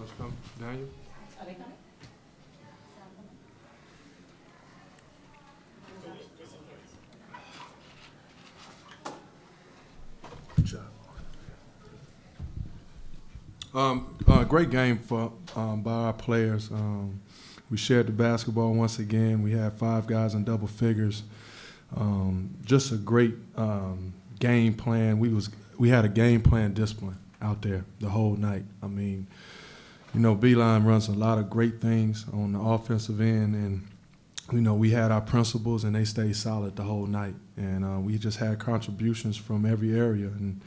Coach, come. Daniel? Are they coming? Good job. Great game by our players. We shared the basketball once again. We had 5 guys in double figures. Just a great game plan. We had a game plan discipline out there the whole night. I mean, you know, Beeline runs a lot of great things on the offensive end, and you know, we had our principles, and they stayed solid the whole night. And we just had contributions from every area. And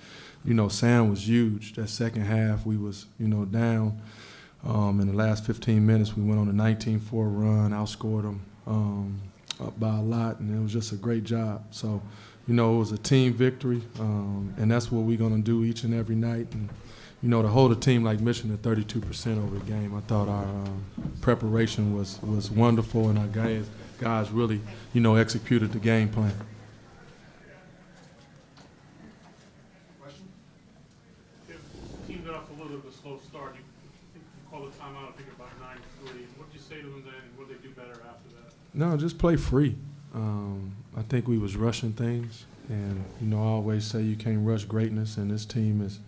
you know, Sam was huge. That second half, we was, you know, down. In the last 15 minutes, we went on a 19-4 run, outscored them up by a lot, and it was just a great job. So, you know, it was a team victory, and that's what we're going to do each and every night. And, you know, to hold a team like Michigan at 32% over the game, I thought our preparation was wonderful, and our guys really, you know, executed the game plan. The team got off a little bit of a slow start. You called a timeout, I think, about 9-3. What did you say to them then, and what did they do better after that? No, just play free. I think we was rushing things, and you know, I always say you can't rush greatness, and this team is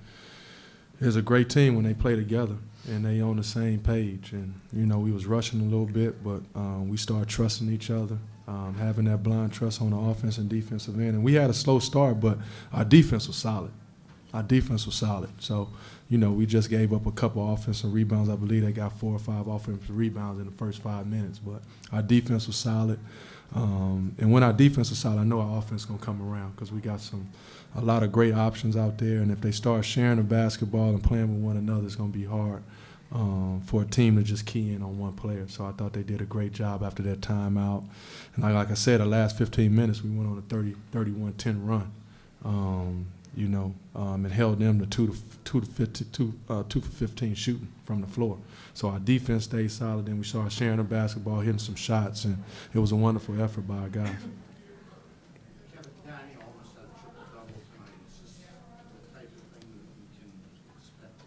a great team when they play together and they on the same page. And you know, we was rushing a little bit, but we started trusting each other, having that blind trust on the offense and defensive end. And we had a slow start, but our defense was solid. Our defense was solid. So, you know, we just gave up a couple offensive rebounds. I believe they got 4 or 5 offensive rebounds in the first 5 minutes. But our defense was solid. And when our defense is solid, I know our offense is going to come around because we got a lot of great options out there. And if they start sharing the basketball and playing with one another, it's going to be hard for a team to just key in on one player. So I thought they did a great job after that timeout. And like I said, the last 15 minutes, we went on a 31-10 run. You know, and held them to 2 for 15 shooting from the floor. So our defense stayed solid, and we started sharing the basketball, hitting some shots, and it was a wonderful effort by our guys. Kevin, Danny almost had a triple-double tonight. Is this the type of thing that we can expect to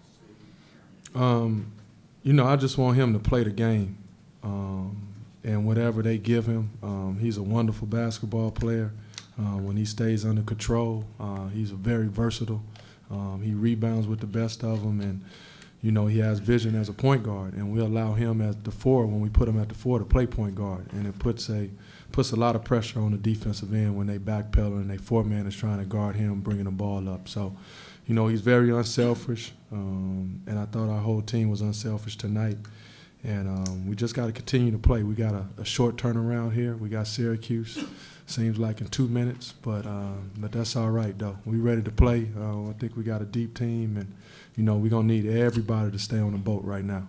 see? You know, I just want him to play the game, and whatever they give him, he's a wonderful basketball player. When he stays under control, he's very versatile. He rebounds with the best of them, and you know, he has vision as a point guard, and we allow him as the 4 when we put him at the 4 to play point guard, and it puts a lot of pressure on the defensive end when they backpedal and they 4-man is trying to guard him, bringing the ball up. So, you know, he's very unselfish, and I thought our whole team was unselfish tonight. And we just got to continue to play. We got a short turnaround here. We got Syracuse, seems like in 2 minutes, but that's all right, though. We ready to play. I think we got a deep team, and, you know, we're going to need everybody to stay on the boat right now.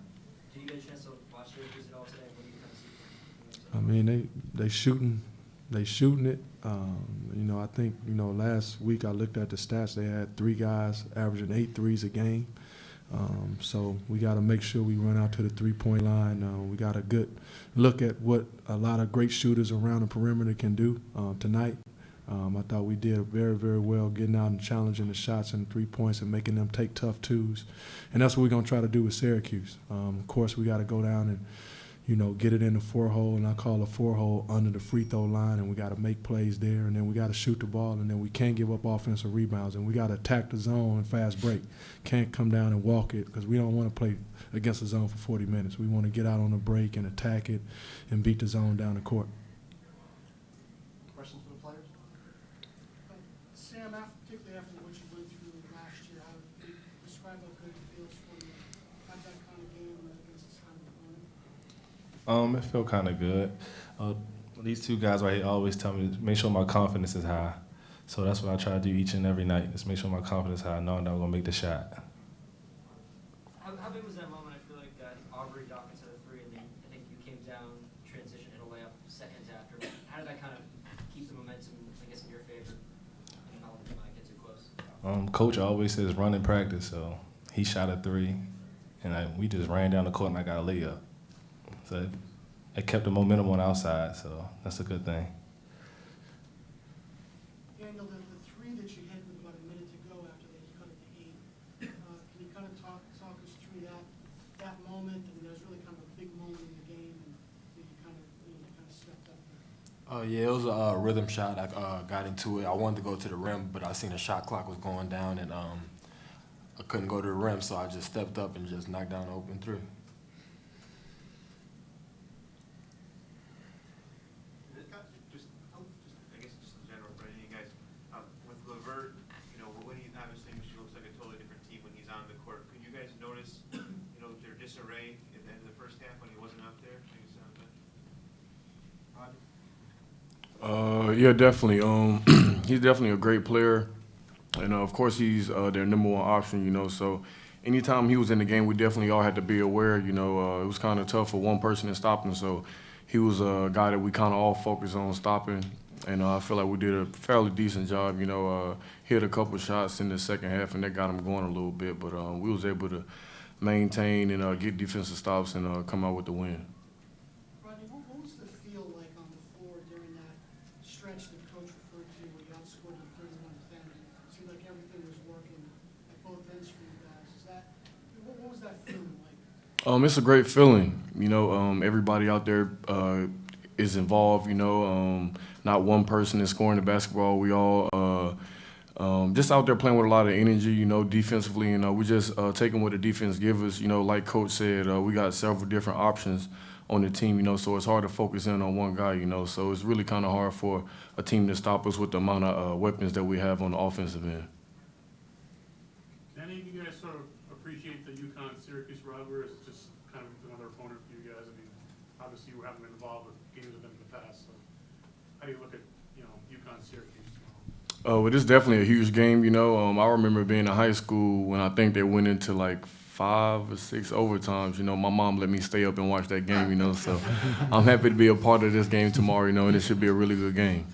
Did you get a chance to watch Syracuse at all today? What do you kind of see? I mean, they shooting it. You know, I think, you know, last week I looked at the stats. They had 3 guys averaging 8 threes a game. So we got to make sure we run out to the 3-point line. We got a good look at what a lot of great shooters around the perimeter can do tonight. I thought we did very, very well getting out and challenging the shots and 3 points and making them take tough twos. And that's what we're going to try to do with Syracuse. Of course, we got to go down and, you know, get it in the 4-hole, and I call a 4-hole under the free throw line, and we got to make plays there, and then we got to shoot the ball, and then we can't give up offensive rebounds, and we got to attack the zone and fast break. Can't come down and walk it because we don't want to play against the zone for 40 minutes. We want to get out on the break and attack it and beat the zone down the court. Questions for the players? Sam, particularly after what you went through last year, how do you describe how good it feels for you to have that kind of game against this kind of opponent? It felt kind of good. These 2 guys right here always tell me to make sure my confidence is high. So that's what I try to do each and every night, just make sure my confidence is high, knowing that I'm going to make the shot. How big was that moment? I feel like Aubrey Dawkins had a 3, and then I think you came down, transition, hit a layup seconds after. How did that kind of keep the momentum, I guess, in your favor and not let it get too close? Coach always says run in practice, so he shot a 3, and we just ran down the court and I got a layup. So it kept the momentum on our side, so that's a good thing. Daniel, the 3 that you hit with about a minute to go after they cut it to 8, can you kind of talk us through that moment? Yeah, it was a rhythm shot. I got into it. I wanted to go to the rim, but I seen the shot clock was going down, and I couldn't go to the rim, so I just stepped up and just knocked down an open three. I guess just in general for any of you guys, with Levert, when he obviously she looks like a totally different team when he's on the court. Could you guys notice, their disarray at the end of the first half when he wasn't out there? I guess on the bench? Roger? Yeah, definitely. He's definitely a great player, and of course he's their number one option. So anytime he was in the game, we definitely all had to be aware. It was kind of tough for one person to stop him. So he was a guy that we kind of all focused on stopping, and I feel like we did a fairly decent job. Hit a couple shots in the second half, and that got him going a little bit. But we was able to maintain and get defensive stops and come out with the win. Rodney, what was the feel like on the floor during that stretch that Coach referred to where you outscored them 31-10? It seemed like everything was working at both ends for you guys. What was that feeling like? It's a great feeling. Everybody out there is involved. Not one person is scoring the basketball. We all just out there playing with a lot of energy. Defensively. We just taking what the defense give us. Like Coach said, we got several different options on the team. So it's hard to focus in on one guy. So it's really kind of hard for a team to stop us with the amount of weapons that we have on the offensive end. Can any of you guys sort of appreciate the UConn-Syracuse rivalry, or is it just kind of another opponent for you guys? I mean, obviously you haven't been involved with games with them in the past, so how do you look at, UConn-Syracuse? It is definitely a huge game. I remember being in high school when I think they went into like 5 or 6 overtimes. My mom let me stay up and watch that game. So I'm happy to be a part of this game tomorrow. And it should be a really good game.